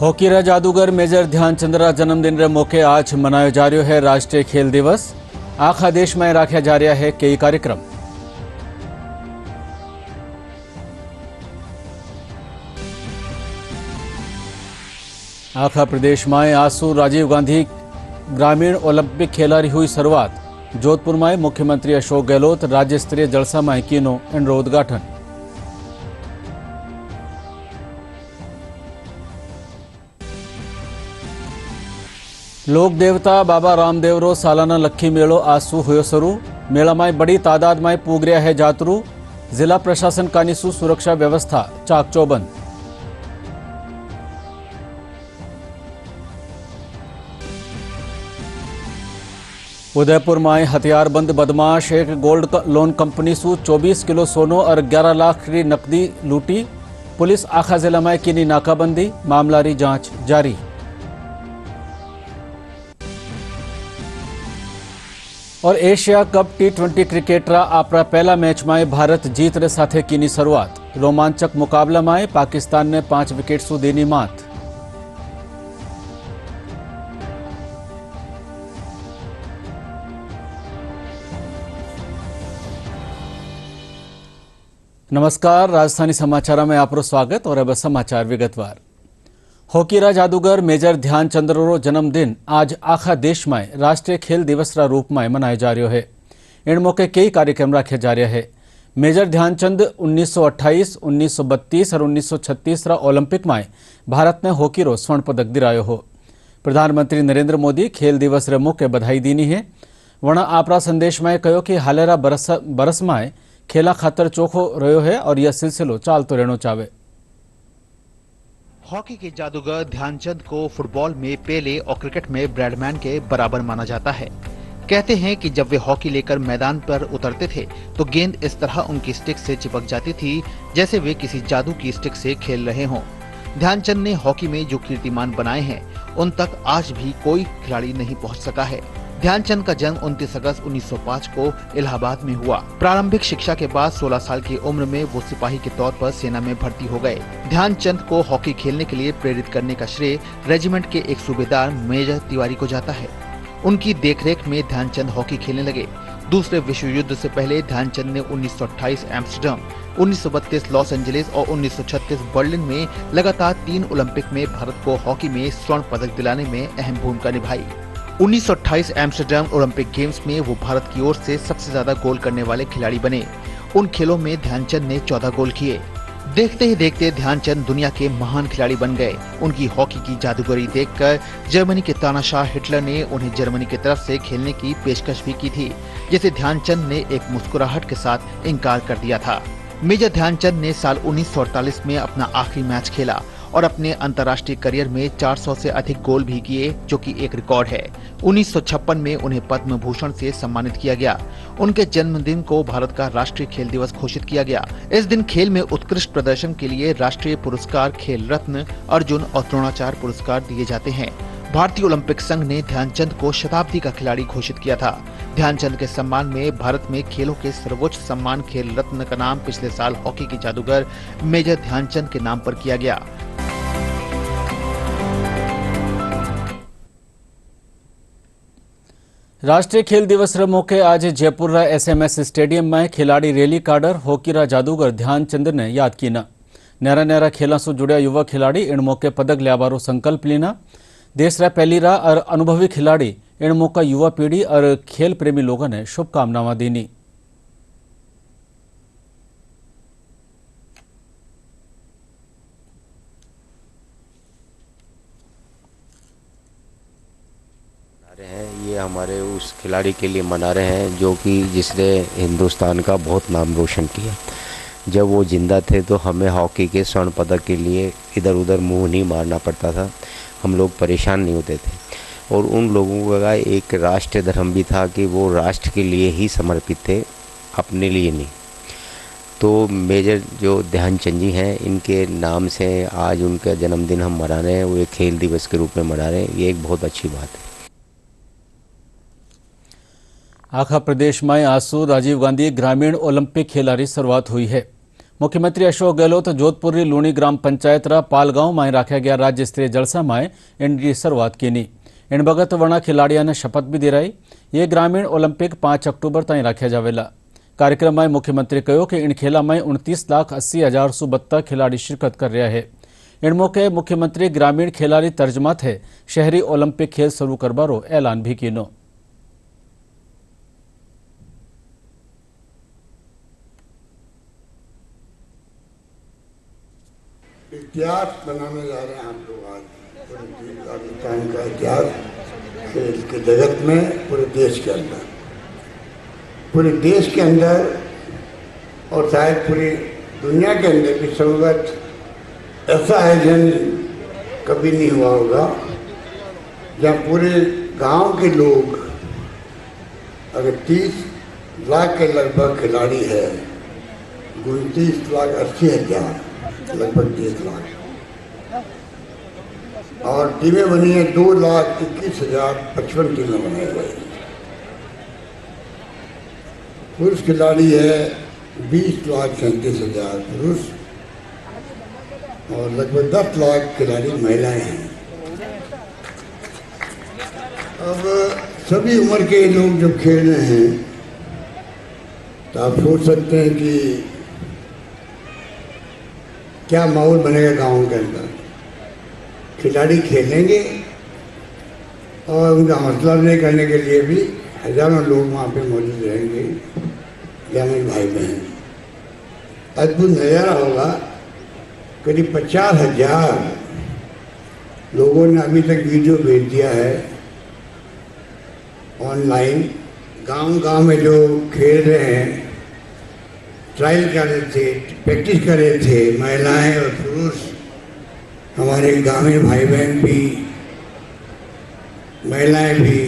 Hockey जादूगर major Dhyanchand जन्मदिन रे मौके आज मनायो जा रहा है राष्ट्रीय खेल दिवस। आखा देश में राख्या जा रहा है कई कार्यक्रम। आखा प्रदेश में आसू राजीव गांधी ग्रामीण ओलंपिक खेलारी हुई शुरुआत। जोधपुर में मुख्यमंत्री अशोक गहलोत राज्य स्तरीय जलसा में कीनो इनरो उद्घाटन। लोक देवता बाबा रामदेव रो सालाना लक्खी मेलो आसू हुयो शुरू। मेला में बड़ी तादाद में पूग रहा है जातरू। जिला प्रशासन कानीसू सुरक्षा व्यवस्था चाक चौबंद। उदयपुर में हथियारबंद बदमाश एक गोल्ड लोन कंपनी सू 24 किलो सोनो और 11 लाख की नकदी लूटी। पुलिस आखा जिला में की नाकाबंदी, मामला री जांच जारी। और एशिया कप T20 क्रिकेट रा आपरा पहला मैच में भारत जीत रे साथे कीनी शुरुआत। रोमांचक मुकाबला में पाकिस्तान ने 5 विकेट सु देनी मात। नमस्कार, राजस्थानी समाचार में आपरो स्वागत। और अब समाचार विगतवार। हॉकी जादूगर मेजर ध्यानचंद रो जन्मदिन आज आखा देश में राष्ट्रीय खेल दिवस रा रूप में मनाया जा रहा है। इन मौके कई कार्यक्रम रखे जा रहे हैं। मेजर ध्यानचंद 1928, 1932 और 1936 रा ओलंपिक में भारत ने हॉकी रो स्वर्ण पदक दिलायो हो। प्रधानमंत्री नरेंद्र मोदी खेल दिवस रे मौके बधाई दीनी है। वणा आपरा संदेश में कहो कि हालेरा बरस में खेला खातर चोखो रहो है और यह सिलसिलो चालतो रहना चाहे। हॉकी के जादूगर ध्यानचंद को फुटबॉल में पेले और क्रिकेट में ब्रैडमैन के बराबर माना जाता है। कहते हैं कि जब वे हॉकी लेकर मैदान पर उतरते थे तो गेंद इस तरह उनकी स्टिक से चिपक जाती थी जैसे वे किसी जादू की स्टिक से खेल रहे हों। ध्यानचंद ने हॉकी में जो कीर्तिमान बनाए हैं उन तक आज भी कोई खिलाड़ी नहीं पहुंच सका है। ध्यानचंद का जन्म 29 अगस्त 1905 को इलाहाबाद में हुआ। प्रारंभिक शिक्षा के बाद 16 साल की उम्र में वो सिपाही के तौर पर सेना में भर्ती हो गए। ध्यानचंद को हॉकी खेलने के लिए प्रेरित करने का श्रेय रेजिमेंट के एक सूबेदार मेजर तिवारी को जाता है। उनकी देखरेख में ध्यानचंद हॉकी खेलने लगे। दूसरे विश्व युद्ध से पहले ध्यानचंद ने 1928 एम्स्टर्डम, 1932 लॉस एंजलिस और 1936 बर्लिन में लगातार 3 ओलंपिक में भारत को हॉकी में स्वर्ण पदक दिलाने में अहम भूमिका निभाई। 1928 एम्स्टर्डम ओलंपिक गेम्स में वो भारत की ओर से सबसे ज्यादा गोल करने वाले खिलाड़ी बने। उन खेलों में ध्यानचंद ने 14 गोल किए। देखते ही देखते ध्यानचंद दुनिया के महान खिलाड़ी बन गए। उनकी हॉकी की जादूगरी देखकर जर्मनी के तानाशाह हिटलर ने उन्हें जर्मनी की तरफ से खेलने की पेशकश भी की थी, जिसे ध्यानचंद ने एक मुस्कुराहट के साथ इनकार कर दिया था। मेजर ध्यानचंद ने साल 1948 में अपना आखिरी मैच खेला और अपने अंतर्राष्ट्रीय करियर में 400 से अधिक गोल भी किए, जो कि एक रिकॉर्ड है। 1956 में उन्हें पद्म भूषण से सम्मानित किया गया। उनके जन्मदिन को भारत का राष्ट्रीय खेल दिवस घोषित किया गया। इस दिन खेल में उत्कृष्ट प्रदर्शन के लिए राष्ट्रीय पुरस्कार, खेल रत्न, अर्जुन और द्रोणाचार्य पुरस्कार दिए जाते हैं। भारतीय ओलंपिक संघ ने ध्यानचंद को शताब्दी का खिलाड़ी घोषित किया था। ध्यानचंद के सम्मान में भारत में खेलों के सर्वोच्च सम्मान खेल रत्न का नाम पिछले साल हॉकी के जादूगर मेजर ध्यानचंद के नाम पर किया गया। राष्ट्रीय खेल दिवस रे मौके आज जयपुर रा SMS स्टेडियम में खिलाड़ी रैली काडर हॉकी रा जादूगर ध्यानचंद ने याद कीना। नैरा नैरा खेलों से जुड़े युवा खिलाड़ी इन मौके पदक लियाबारो संकल्प लीना। देश रा पहली रा और अनुभवी खिलाड़ी इन मौका युवा पीढ़ी और खेल प्रेमी लोगों ने शुभकामनाएं दीनी। ये हमारे उस खिलाड़ी के लिए मना रहे हैं जो कि जिसने हिंदुस्तान का बहुत नाम रोशन किया। जब वो जिंदा थे तो हमें हॉकी के स्वर्ण पदक के लिए इधर उधर मुंह नहीं मारना पड़ता था, हम लोग परेशान नहीं होते थे। और उन लोगों का एक राष्ट्र धर्म भी था कि वो राष्ट्र के लिए ही समर्पित थे, अपने लिए नहीं। तो मेजर जो ध्यानचंद जी हैं, इनके नाम से आज उनका जन्मदिन हम मना रहे हैं, वो एक खेल दिवस के रूप में मना रहे हैं। ये एक बहुत अच्छी बात है। आखा प्रदेश में आसू राजीव गांधी ग्रामीण ओलंपिक खेलारी शुरुआत हुई है। मुख्यमंत्री अशोक गहलोत जोधपुरी लूणी ग्राम पंचायत रा पालगांव में राख्या गया राज्य स्तरीय जलसा में इनकी शुरुआत की। इन बगत वणा खिलाड़ियों ने शपथ भी दिलाई। ये ग्रामीण ओलंपिक 5 अक्टूबर तक राख्या जावेला। कार्यक्रम में मुख्यमंत्री कहो कि इन खेलों में 29,80,072 खिलाड़ी शिरकत कर रहा है। इन मौके मुख्यमंत्री ग्रामीण खिलाड़ी तर्जमा थे शहरी ओलंपिक खेल शुरू करवारो ऐलान भी किया। इतिहास बनाने जा रहे हैं हम लोग आज पूरे राजस्थान का इतिहास खेल के जगत में, पूरे देश के अंदर और शायद पूरी दुनिया के अंदर भी संगत ऐसा आयोजन कभी नहीं हुआ होगा जहाँ पूरे गांव के लोग, अगर 30 लाख के लगभग खिलाड़ी है, 29,80,000 लगभग 30 लाख, और टीमें बनी है 2,21,055 टीमें बनाई गई। पुरुष खिलाड़ी है 20,37,000 पुरुष और लगभग 10 लाख खिलाड़ी महिलाएं हैं। अब सभी उम्र के लोग जब खेल रहे हैं तो आप सोच सकते हैं कि क्या माहौल बनेगा गांव के अंदर। खिलाड़ी खेलेंगे और उनका हौसला अफजाई करने के लिए भी हजारों लोग वहाँ पे मौजूद रहेंगे, ग्रामीण भाई बहन। अद्भुत नज़ारा होगा। करीब 50,000 लोगों ने अभी तक वीडियो भेज दिया है ऑनलाइन। गांव-गांव में जो खेल रहे हैं, ट्रायल कर रहे थे, प्रैक्टिस कर रहे थे, महिलाएं और पुरुष, हमारे ग्रामीण भाई बहन भी, महिलाएं भी,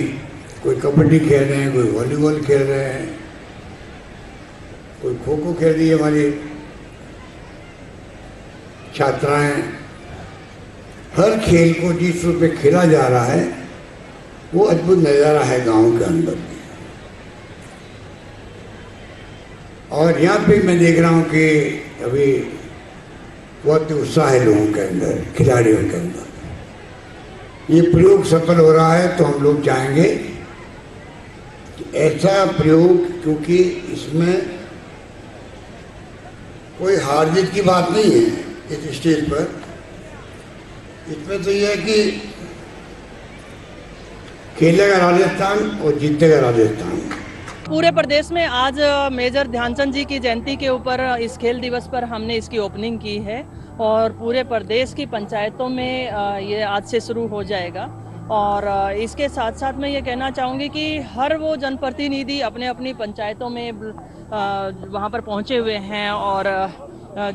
कोई कबड्डी खेल रहे हैं, कोई वॉलीबॉल खेल रहे हैं, कोई खो खो खेल रही है हमारी छात्राएं। हर खेल को जिस रूप में खेला जा रहा है वो अद्भुत नज़ारा है गांव के अंदर। और यहाँ पे मैं देख रहा हूँ कि अभी बहुत उत्साह है लोगों के अंदर, खिलाड़ियों के अंदर। ये प्रयोग सफल हो रहा है तो हम लोग चाहेंगे कि ऐसा प्रयोग, क्योंकि इसमें कोई हार जीत की बात नहीं है इस स्टेज पर। इसमें तो यह है कि खेलेगा राजस्थान और जीतेगा राजस्थान। पूरे प्रदेश में आज मेजर ध्यानचंद जी की जयंती के ऊपर इस खेल दिवस पर हमने इसकी ओपनिंग की है और पूरे प्रदेश की पंचायतों में ये आज से शुरू हो जाएगा। और इसके साथ साथ मैं ये कहना चाहूँगी कि हर वो जनप्रतिनिधि अपने अपनी पंचायतों में वहाँ पर पहुँचे हुए हैं और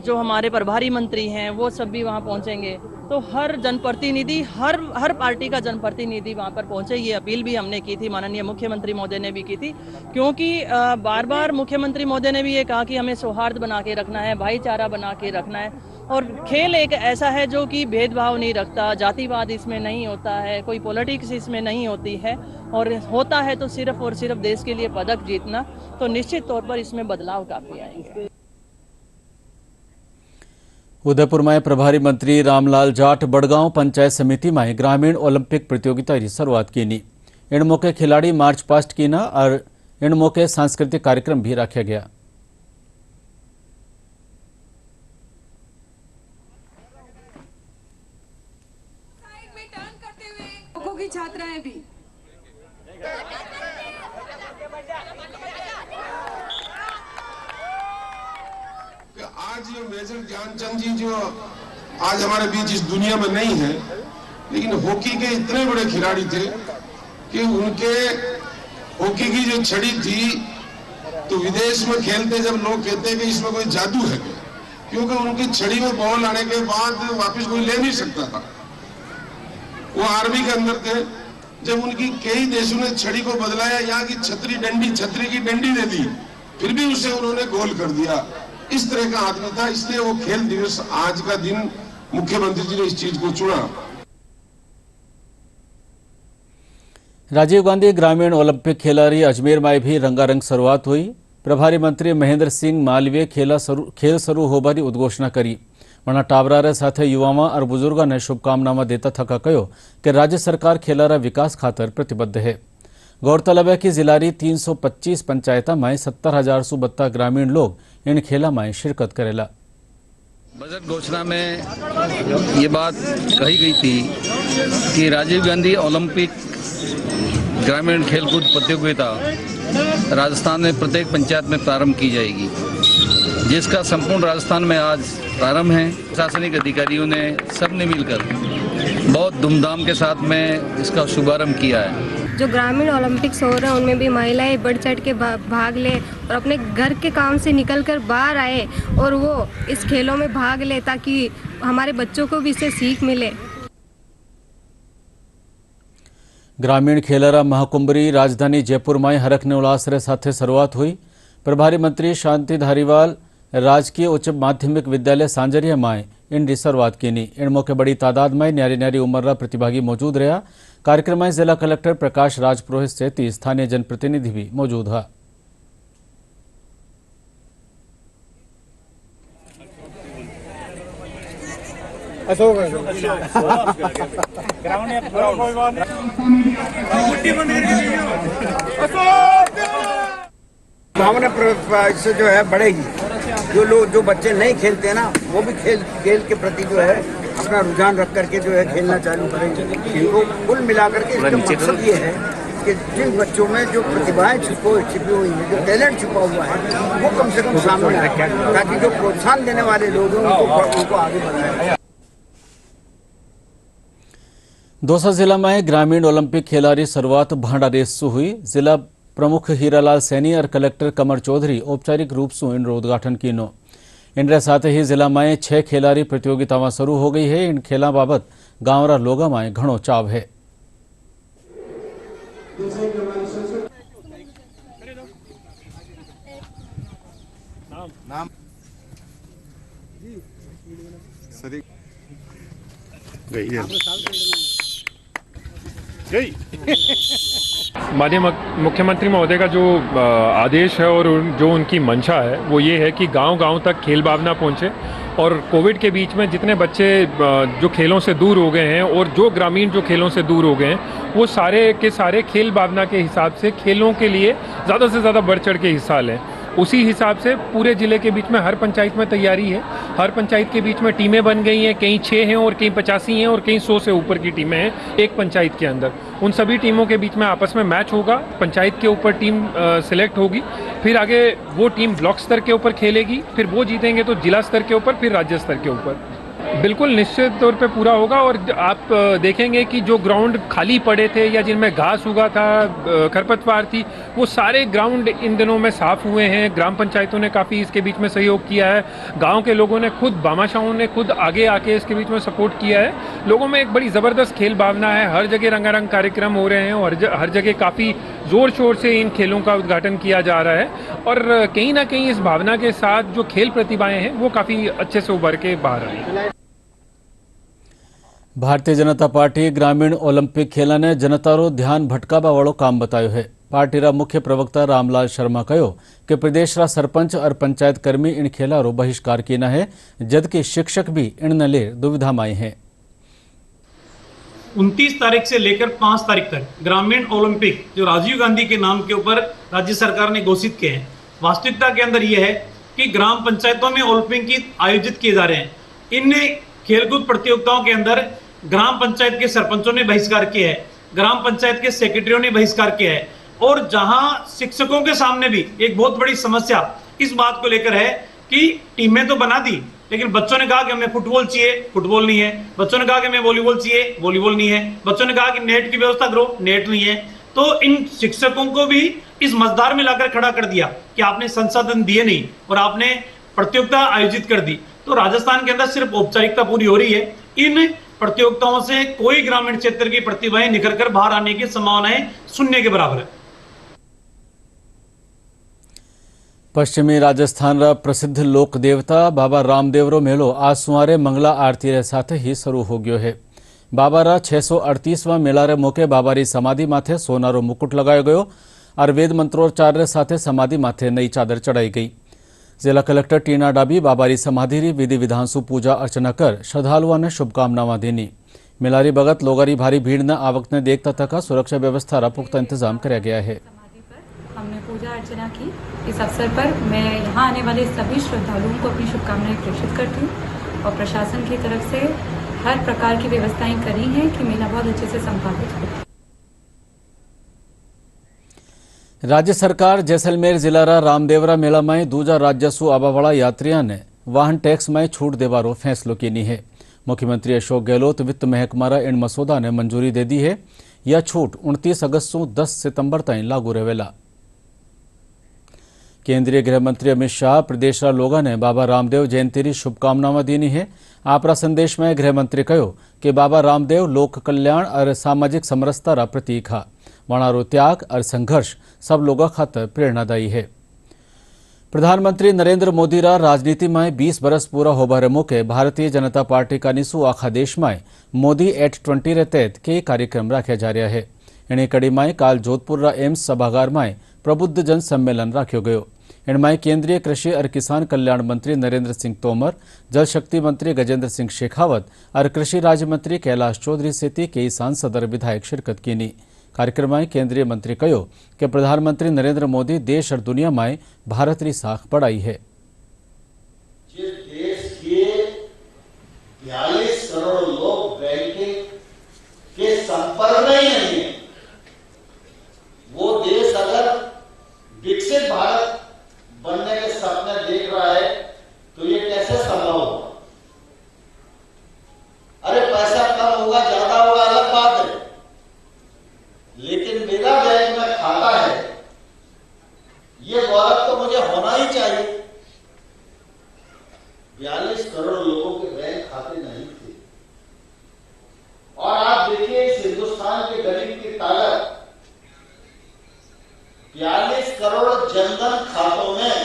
जो हमारे प्रभारी मंत्री हैं वो सब भी वहाँ पहुँचेंगे। तो हर जनप्रतिनिधि, हर पार्टी का जनप्रतिनिधि वहाँ पर पहुँचे। ये अपील भी हमने की थी, माननीय मुख्यमंत्री महोदय ने भी की थी, क्योंकि बार बार मुख्यमंत्री महोदय ने भी ये कहा कि हमें सौहार्द बना के रखना है, भाईचारा बना के रखना है। और खेल एक ऐसा है जो कि भेदभाव नहीं रखता, जातिवाद इसमें नहीं होता है, कोई पॉलिटिक्स इसमें नहीं होती है, और होता है तो सिर्फ और सिर्फ देश के लिए पदक जीतना। तो निश्चित तौर पर इसमें बदलाव काफ़ी आएंगे। उदयपुर में प्रभारी मंत्री रामलाल जाट बड़गांव पंचायत समिति में ग्रामीण ओलंपिक प्रतियोगिता की शुरुआत की। इन मौके खिलाड़ी मार्च पास्ट की और इन मौके सांस्कृतिक कार्यक्रम भी रखा गया। की छात्राएं भी आज ये मेजर ध्यानचंद जी जो आज हमारे बीच इस दुनिया में नहीं है, लेकिन हॉकी के इतने बड़े खिलाड़ी थे कि उनके हॉकी की जो छड़ी थी तो विदेश में खेलते जब लोग कहते हैं कि इसमें कोई जादू है, क्योंकि उनकी छड़ी में बॉल आने के बाद वापस कोई ले नहीं सकता था। वो आर्मी के अंदर थे। जब उनकी कई देशों ने छड़ी को बदलाया, यहाँ की छतरी की डंडी दे दी, फिर भी उसे उन्होंने गोल कर दिया। इस तरह का आदमी था, इसलिए वो खेल दिवस आज का दिन मुख्यमंत्री जी ने इस चीज को चुना। राजीव गांधी ग्रामीण ओलंपिक खेलारी अजमेर में भी रंगारंग शुरुआत हुई। प्रभारी मंत्री महेंद्र सिंह मालवीय खेल शुरू होबानी उद्घोषणा करी। वरना टावरारे साथे युवाओं और बुजुर्गों ने शुभकामना देता थका कहो कि राज्य सरकार खेलारा विकास खातर प्रतिबद्ध है। गौरतलब है कि जिलारी 325 पंचायत में 70,000 सु बत्ता ग्रामीण लोग इन खेला में शिरकत करेला। बजट घोषणा में ये बात कही गई थी कि राजीव गांधी ओलंपिक ग्रामीण खेलकूद प्रतियोगिता राजस्थान में प्रत्येक पंचायत में प्रारंभ की जाएगी, जिसका संपूर्ण राजस्थान में आज प्रारंभ है। प्रशासनिक अधिकारियों ने सबने मिलकर बहुत धूमधाम के साथ में इसका शुभारंभ किया है। जो ग्रामीण ओलंपिक्स हो रहे हैं उनमें भी महिलाएं बढ़ चढ़ के भाग ले और अपने घर के काम से निकलकर बाहर आए और वो इस खेलों में भाग ले, ताकि हमारे बच्चों को भी इससे सीख मिले। ग्रामीण खेलरा महाकुंभरी राजधानी जयपुर में हरखने उल्लास साथे शुरुआत हुई। प्रभारी मंत्री शांति धारीवाल राजकीय उच्च माध्यमिक विद्यालय सांजरिया में इनकी शुरुआत की। इन मौके बड़ी तादाद में न्यारी न्यारी उम्र प्रतिभागी मौजूद रहा। कार्यक्रम में जिला कलेक्टर प्रकाश राजपुरोहित सहित स्थानीय जनप्रतिनिधि भी मौजूद है। भावना इससे जो है बढ़ेगी। जो बच्चे नहीं खेलते हैं ना, वो भी खेल के प्रति जो है अपना रुझान रख करके जो है खेलना चालू करेंगे। तो कुल मिलाकर के इसका मकसद ये है कि जिन बच्चों में जो प्रतिभाएं छिपी हुई हैं, जो टैलेंट छुपा हुआ है, वो कम से कम सामने आए, ताकि जो प्रोत्साहन देने वाले लोग हैं उनको आगे बढ़ाया। दौसा जिला में ग्रामीण ओलंपिक खेलारी शुरुआत भांडा रेस से हुई। जिला प्रमुख हीरालाल सैनी और कलेक्टर कमर चौधरी औपचारिक रूप से इनका उद्घाटन किया। इनके साथ ही जिला में 6 खिलाड़ी प्रतियोगिताएं शुरू हो गई है। इन खेलों बाबत गांवरा लोगों में घणो चाव है। माननीय मुख्यमंत्री महोदय का जो आदेश है और जो उनकी मंशा है वो ये है कि गांव-गांव तक खेल भावना पहुंचे और कोविड के बीच में जितने बच्चे जो खेलों से दूर हो गए हैं और जो ग्रामीण जो खेलों से दूर हो गए हैं, वो सारे के सारे खेल भावना के हिसाब से खेलों के लिए ज़्यादा से ज़्यादा बढ़ चढ़ के हिस्सा लें। उसी हिसाब से पूरे जिले के बीच में हर पंचायत में तैयारी है। हर पंचायत के बीच में टीमें बन गई हैं, कहीं 6 हैं और कहीं 85 हैं और कहीं 100 से ऊपर की टीमें हैं एक पंचायत के अंदर। उन सभी टीमों के बीच में आपस में मैच होगा, पंचायत के ऊपर टीम सिलेक्ट होगी, फिर आगे वो टीम ब्लॉक स्तर के ऊपर खेलेगी, फिर वो जीतेंगे तो जिला स्तर के ऊपर, फिर राज्य स्तर के ऊपर। बिल्कुल निश्चित तौर पे पूरा होगा। और आप देखेंगे कि जो ग्राउंड खाली पड़े थे या जिनमें घास उगा था, खरपतवार थी, वो सारे ग्राउंड इन दिनों में साफ हुए हैं। ग्राम पंचायतों ने काफ़ी इसके बीच में सहयोग किया है। गांव के लोगों ने खुद, भामाशाहों ने खुद आगे आके इसके बीच में सपोर्ट किया है। लोगों में एक बड़ी ज़बरदस्त खेल भावना है। हर जगह रंगारंग कार्यक्रम हो रहे हैं और हर जगह काफ़ी ज़ोर शोर से इन खेलों का उद्घाटन किया जा रहा है। और कहीं ना कहीं इस भावना के साथ जो खेल प्रतिभाएँ हैं वो काफ़ी अच्छे से उभर के बाहर आई। भारतीय जनता पार्टी ग्रामीण ओलंपिक खेला ने जनतारो ध्यान भटकावा वालों काम बतायो है। पार्टी रा मुख्य प्रवक्ता रामलाल शर्मा कहो कि प्रदेश रा सरपंच और पंचायत कर्मी इन खेलारो बहिष्कार किया है, जबकि शिक्षक भी इन ले दुविधा में हैं। 29 तारीख से लेकर 5 तारीख तक ग्रामीण ओलंपिक जो राजीव गांधी के नाम के ऊपर राज्य सरकार ने घोषित किए हैं। वास्तविकता के अंदर यह है कि ग्राम पंचायतों में ओलंपिक आयोजित किए जा रहे हैं। इन खेलकूद प्रतियोगिताओं के अंदर ग्राम पंचायत के सरपंचों ने बहिष्कार किया है, ग्राम पंचायत के सेक्रेटरियों ने बहिष्कार किया है। और जहां शिक्षकों के सामने भी एक बहुत बड़ी समस्या इस बात को लेकर है कि टीमें तो बना दी, लेकिन बच्चों ने कहा कि हमें फुटबॉल चाहिए, फुटबॉल नहीं है। बच्चों ने कहा कि हमें वॉलीबॉल चाहिए, वॉलीबॉल नहीं है। बच्चों ने कहा कि नेट की व्यवस्था करो, नेट नहीं है। तो इन शिक्षकों को भी इस मजदार में लाकर खड़ा कर दिया कि आपने संसाधन दिए नहीं और आपने प्रतियोगिता आयोजित कर दी। तो राजस्थान के अंदर सिर्फ औपचारिकता पूरी हो रही है। इन प्रतियोगिताओं से कोई ग्रामीण क्षेत्र की प्रतिभाएं निखर कर बाहर आने की संभावनाएं शून्य के बराबर है। पश्चिमी राजस्थान रा प्रसिद्ध लोक देवता बाबा रामदेव रो मेलो आज सुमारे मंगला आरती रे साथ ही शुरू हो गयो है। बाबा रा 638वां मेला रे मौके बाबा री समाधि माथे सोनारो मुकुट लगायो गयो। और वेद मंत्रोच्चार साथे समाधि माथे नई चादर चढ़ाई गई। जिला कलेक्टर टीना डाबी बाबारी समाधि री विधि विधानसु पूजा अर्चना कर श्रद्धालुओं ने शुभकामनावां देनी। मेलारी भगत लोगारी भारी भीड़ न आवक ने देखता तक सुरक्षा व्यवस्था रा पुख्ता इंतजाम किया गया है। हमने पूजा अर्चना की। इस अवसर पर मैं यहाँ आने वाले सभी श्रद्धालुओं को अपनी शुभकामनाएं प्रेषित करती हूँ और प्रशासन की तरफ से हर प्रकार की व्यवस्थाएं करी हैं कि मेला बहुत अच्छे से संपादित हो। राज्य सरकार जैसलमेर जिला रा रामदेवरा मेला में दूजा राज्यसु आवावाला यात्रियों ने वाहन टैक्स में छूट देवारो फैसलो की है। मुख्यमंत्री अशोक गहलोत वित्त महकमा रा इन मसौदा ने मंजूरी दे दी है। यह छूट 29 अगस्त से 10 सितंबर तक लागू रहेला। केंद्रीय गृह मंत्री अमित शाह प्रदेश रा लोगों ने बाबा रामदेव जयंती री शुभकामनावां दीनी है। आपरा संदेश में गृह मंत्री कहो कि बाबा रामदेव लोक कल्याण और सामाजिक समरसता रा प्रतीक है। वणारो त्याग और संघर्ष सब लोगों खातर प्रेरणादायी है। प्रधानमंत्री नरेंद्र मोदी रा राजनीति में 20 बरस पूरा होबारे मौके भारतीय जनता पार्टी का निसु आखा देश में मोदी एट 20 रे तहत कई कार्यक्रम रखा जा रहा है। इन्हें कड़ी में काल जोधपुर रा एम्स सभागार में प्रबुद्ध जन सम्मेलन रखो गयो। इनमें केंद्रीय कृषि और किसान कल्याण मंत्री नरेंद्र सिंह तोमर, जल शक्ति मंत्री गजेंद्र सिंह शेखावत और कृषि राज्य मंत्री कैलाश चौधरी सहित कई सांसद और विधायक शिरकत की। कार्यक्रम में केंद्रीय मंत्री कहो कि प्रधानमंत्री नरेंद्र मोदी देश और दुनिया में भारत री साख बढ़ाई है। जिस देश के 42 करोड़ लोग बैंकिंग के संपर्क में ही नहीं है, वो देश अगर विकसित भारत बनने के सपने देख रहा है तो ये कैसे संभव होगा? अरे पैसा कम होगा ज्यादा होगा अलग बात है, लेकिन मेरा बैंक में खाता है, ये गौरव तो मुझे होना ही चाहिए। 42 करोड़ लोगों के बैंक खाते नहीं थे और आप देखिए इस हिंदुस्तान के गरीब की ताकत। 42 करोड़ जनधन खातों में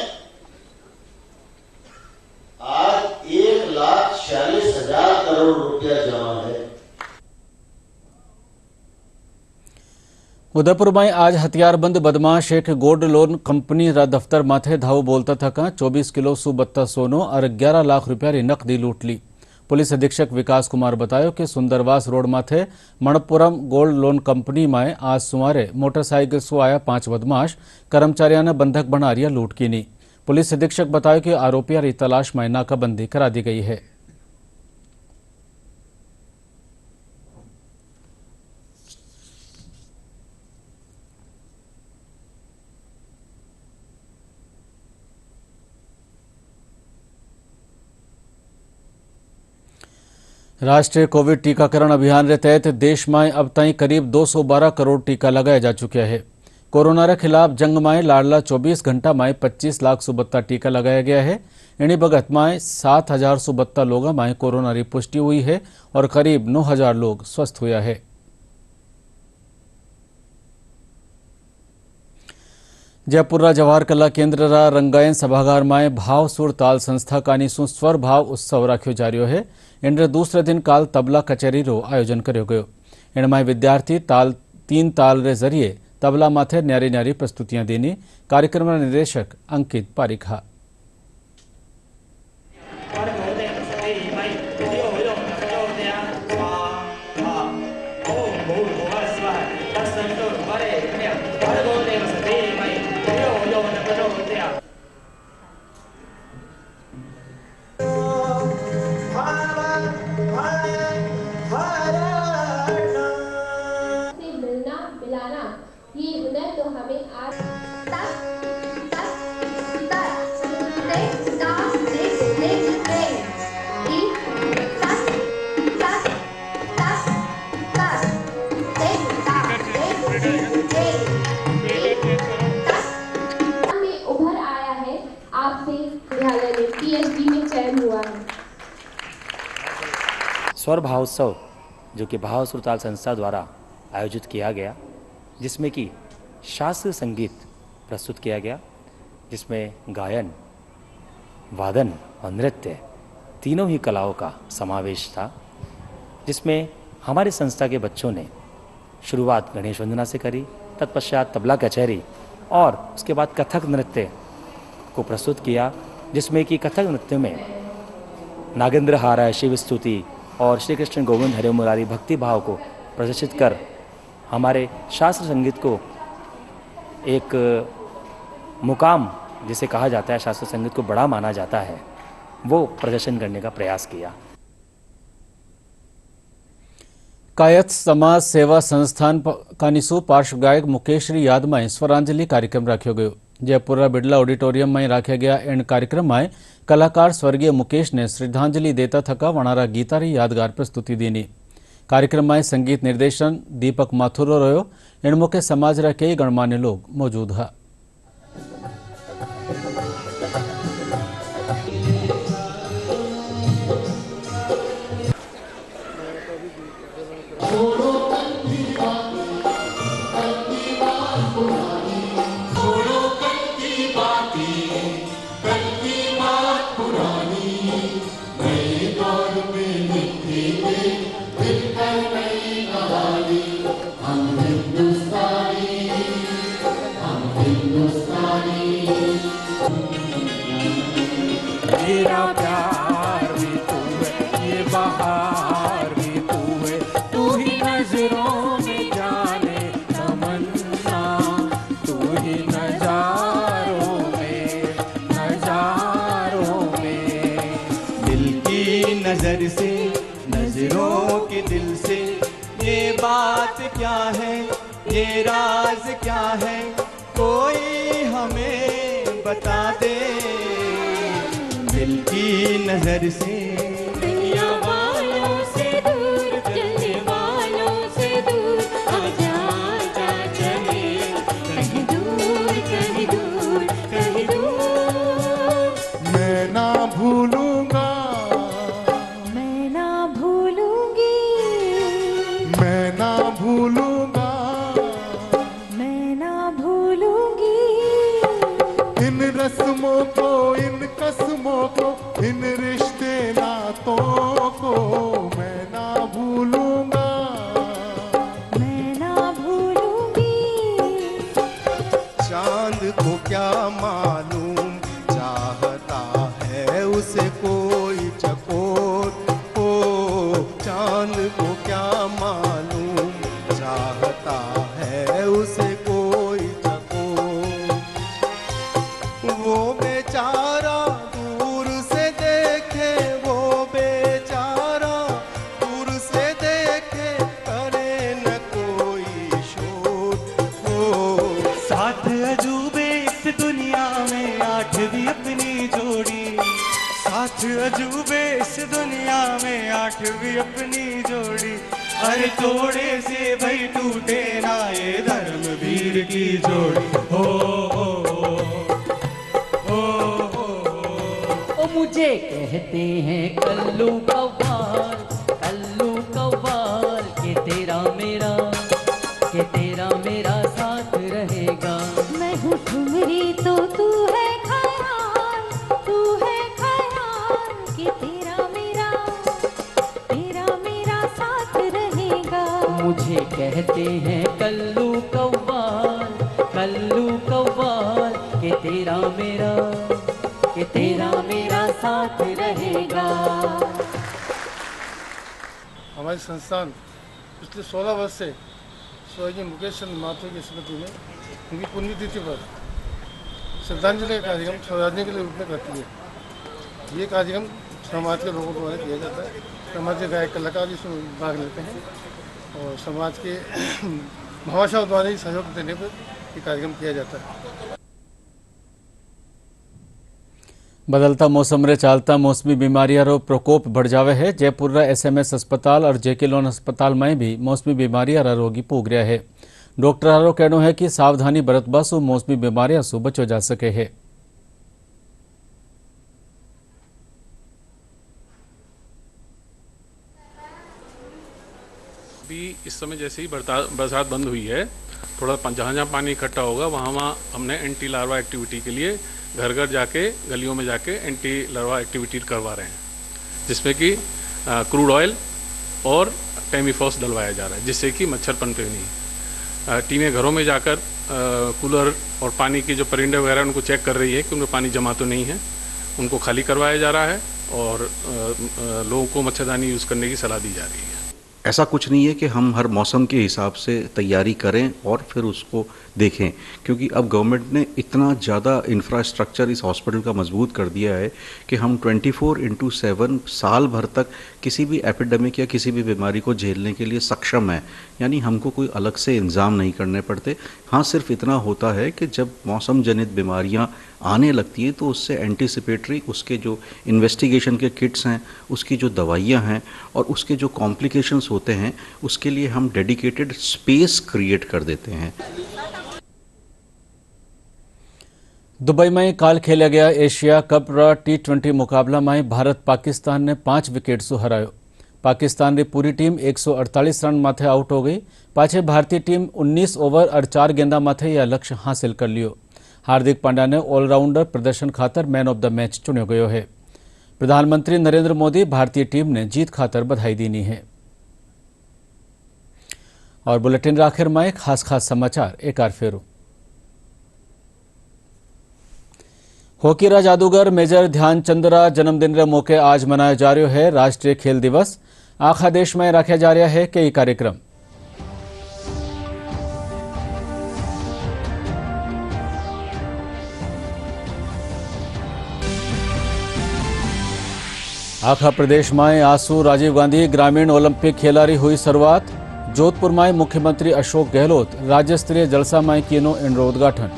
आज 1,46,000 करोड़ रुपया जमा है। उदयपुर में आज हथियारबंद बदमाश एक गोल्ड लोन कंपनी रा दफ्तर माथे धाव बोलता थका 24 किलो सुबत्ता सोनो और 11 लाख रुपया री नकदी लूट ली। पुलिस अधीक्षक विकास कुमार बतायो कि सुंदरवास रोड माथे मणपुरम गोल्ड लोन कंपनी में आज सुमारे मोटरसाइकिल से आया 5 बदमाश कर्मचारियों ने बंधक बना रिया लूट की नी। पुलिस अधीक्षक बतायो कि आरोपियों की तलाश में नाकाबंदी करा दी गई है। राष्ट्रीय कोविड टीकाकरण अभियान के तहत देश में अब तक करीब 212 करोड़ टीका लगाया जा चुका है। कोरोना के खिलाफ जंग में लाडला 24 घंटा में 25 लाख सुबत्ता टीका लगाया गया है। इन्हीं बगत में 7,000 सुबत्ता लोगों में कोरोना की पुष्टि हुई है और करीब 9,000 लोग स्वस्थ हुआ है। जयपुर जवाहर कला केंद्र रा रंगायन सभागार में भाव सुर ताल संस्था का निशु स्वर भाव उत्सव रखो जा रहा है। इन दूसरे दिन काल तबला कचेरी रो आयोजन करो गयो। इनमें विद्यार्थी तीन ताल रे जरिए तबला माथे न्यारी न्यारी प्रस्तुतियां देनी। कार्यक्रम निदेशक अंकित पारिखा। स्वर भावोत्सव जो कि भाव सुरताल संस्था द्वारा आयोजित किया गया, जिसमें कि शास्त्रीय संगीत प्रस्तुत किया गया, जिसमें गायन, वादन और नृत्य तीनों ही कलाओं का समावेश था, जिसमें हमारी संस्था के बच्चों ने शुरुआत गणेश वंदना से करी, तत्पश्चात तबला कचहरी और उसके बाद कथक नृत्य को प्रस्तुत किया, जिसमें कि कथक नृत्य में नागेंद्र हारा, शिव स्तुति और श्री कृष्ण गोविंद हरे मुरारी भक्ति भाव को प्रदर्शित कर हमारे शास्त्र संगीत को एक मुकाम जिसे कहा जाता है, शास्त्र संगीत को बड़ा माना जाता है, वो प्रदर्शन करने का प्रयास किया। कायस्थ समाज सेवा संस्थान कानिसू पार्श्व गायक मुकेश री याद में स्वरांजलि कार्यक्रम राख्यो गयो। जयपुर बिरला ऑडिटोरियम में राख्या गया एन कार्यक्रम में कलाकार स्वर्गीय मुकेश ने श्रद्धांजलि देता थका वणारा गीता री यादगार प्रस्तुति दीनी। कार्यक्रम में संगीत निर्देशन दीपक माथुरो रह्यो। इन मौके समाज रा कई गणमान्य लोग मौजूद हा। मेरा प्यार भी तू है, ये बहार भी तू है, तू ही नजरों में जाने तमन्ना, तू ही नजारों में दिल की नजर से, नजरों के दिल से, ये बात क्या है, ये राज क्या है, कोई हमें बता दे। दिल की नजर से दुनिया वालों से दूर, चलने वालों से दूर, आजा आजा चले कहीं दूर कहीं दूर कहीं दूर। मैं ना भूलूंगा, मैं ना भूलूंगी, मैं ना भूलूंगा, मैं ना भूलूंगी इन रस्मों को, इन कसमों को, इन रिश्ते नातों को। मैं ना भूलूंगा, मैं ना भूलूंगी। चांद को क्या मालूम चाहता है उसे कोई चकोर, ओ चांद को क्या मालूम चाहता है उसे कोई चकोर। वो बेचारा दूर से देखे, वो बेचारा दूर से देखे, करे न कोई शोर। ओ साथ अजूबे इस दुनिया में, आठवीं अपनी जोड़ी, साथ अजूबे इस दुनिया में, आठवीं अपनी जोड़ी। अरे थोड़े से भाई टूटे ना ये धर्मवीर की जोड़ी। मुझे कहते हैं कल्लू कव्वाल, कल्लू कव्वाल, के तेरा मेरा साथ रहेगा। मैं हूँ ठुमरी तो तू है ख्याल, तू है ख्याल, कि तेरा मेरा साथ रहेगा। मुझे कहते हैं कल्लू कव्वाल, के तेरा मेरा साथ रहेगा। हमारी संस्थान पिछले 16 वर्ष से स्वर्गीय मुकेश चंद्र माथुर की स्मृति में उनकी पुण्यतिथि पर श्रद्धांजलि का कार्यक्रम स्वराज्य के रूप में करती है। ये कार्यक्रम समाज के लोगों द्वारा किया जाता है। समाज के गायक कलाकार इसमें भाग लेते हैं और समाज के भाषाओं द्वारा ही सहयोग देने पर ये कार्यक्रम किया जाता है। बदलता मौसम रे चालता मौसमी बीमारियां रो प्रकोप बढ़ जावे है। जयपुर रा एसएमएस अस्पताल और जेके लोन अस्पताल में भी मौसमी बीमारियां रा रोगी पूग रहा है। डॉक्टर रो कहना है कि सावधानी बरतबा सु मौसमी बीमारियां सु बचो जा सके है। अभी इस समय जैसे ही बरसात बंद हुई है, थोड़ा जहाँ पानी इकट्ठा होगा वहाँ हमने एंटी लार्वा एक्टिविटी के लिए घर घर जाके गलियों में जाके एंटी लार्वा एक्टिविटी करवा रहे हैं, जिसमें कि क्रूड ऑयल और टेमीफॉस डलवाया जा रहा है, जिससे कि मच्छर पनपे नहीं। टीमें घरों में जाकर कूलर और पानी की जो परिंदे वगैरह उनको चेक कर रही है कि उनमें पानी जमा तो नहीं है, उनको खाली करवाया जा रहा है और लोगों को मच्छरदानी यूज़ करने की सलाह दी जा रही है। ऐसा कुछ नहीं है कि हम हर मौसम के हिसाब से तैयारी करें और फिर उसको देखें, क्योंकि अब गवर्नमेंट ने इतना ज़्यादा इंफ्रास्ट्रक्चर इस हॉस्पिटल का मजबूत कर दिया है कि हम 24/7 साल भर तक किसी भी एपिडेमिक या किसी भी बीमारी को झेलने के लिए सक्षम है। यानी हमको कोई अलग से इंतज़ाम नहीं करने पड़ते। हाँ, सिर्फ इतना होता है कि जब मौसम जनित बीमारियाँ आने लगती है तो उससे एंटीसिपेटरी उसके जो इन्वेस्टिगेशन के किट्स हैं, उसकी जो दवाइयाँ हैं और उसके जो कॉम्प्लिकेशंस होते हैं, उसके लिए हम डेडिकेटेड स्पेस क्रिएट कर देते हैं। दुबई में काल खेला गया एशिया कप T20 मुकाबला में भारत पाकिस्तान ने 5 विकेट से हरायो। पाकिस्तान की पूरी टीम 148 रन माथे आउट हो गई। पाछे भारतीय टीम 19 ओवर और 4 गेंदा माथे यह लक्ष्य हासिल कर लियो। हार्दिक पांड्या ने ऑलराउंडर प्रदर्शन खातर मैन ऑफ द मैच चुनियो गयो है। प्रधानमंत्री नरेंद्र मोदी भारतीय टीम ने जीत खातर बधाई दीनी है। और बुलेटिन आखिर में खास समाचार एक बार फेरू। हॉकीरा जादूगर मेजर ध्यानचंदरा जन्मदिन रे मौके आज मनाया जा रहा है राष्ट्रीय खेल दिवस। आखा देश में रखा जा रहा है कई कार्यक्रम। आखा प्रदेश में आसू राजीव गांधी ग्रामीण ओलंपिक खेलारी हुई शुरुआत। जोधपुर में मुख्यमंत्री अशोक गहलोत राज्य स्तरीय जलसा में किनो इनरो उद्घाटन।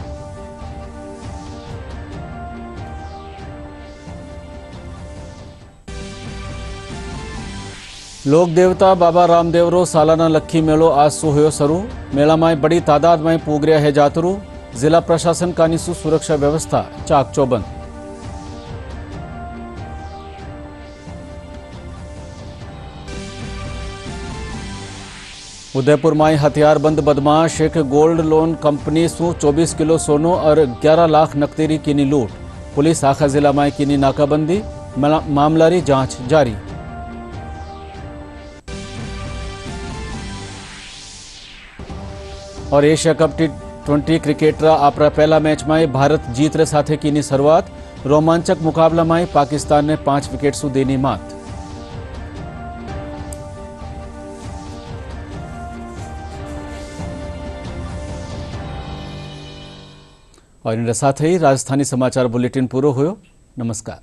लोक देवता बाबा रामदेवरो सालाना लक्खी मेलो आज से हुयो शुरू। मेला में बड़ी तादाद में पूग रहा है जातरू। जिला प्रशासन का सुरक्षा व्यवस्था चाक चौबंद। उदयपुर में हथियारबंद बदमाश एक गोल्ड लोन कंपनी सु 24 किलो सोनो और 11 लाख नकदी कीनी लूट। पुलिस आखा जिला में कीनी नाकाबंदी। मामला की जांच जारी। और एशिया कप T20 क्रिकेट आपरा पहला मैच में भारत जीत रे साथे कीनी शुरुआत। रोमांचक मुकाबला में पाकिस्तान ने 5 विकेट सु देनी मात। और इन साथ ही राजस्थानी समाचार बुलेटिन पूरो हुयो। नमस्कार।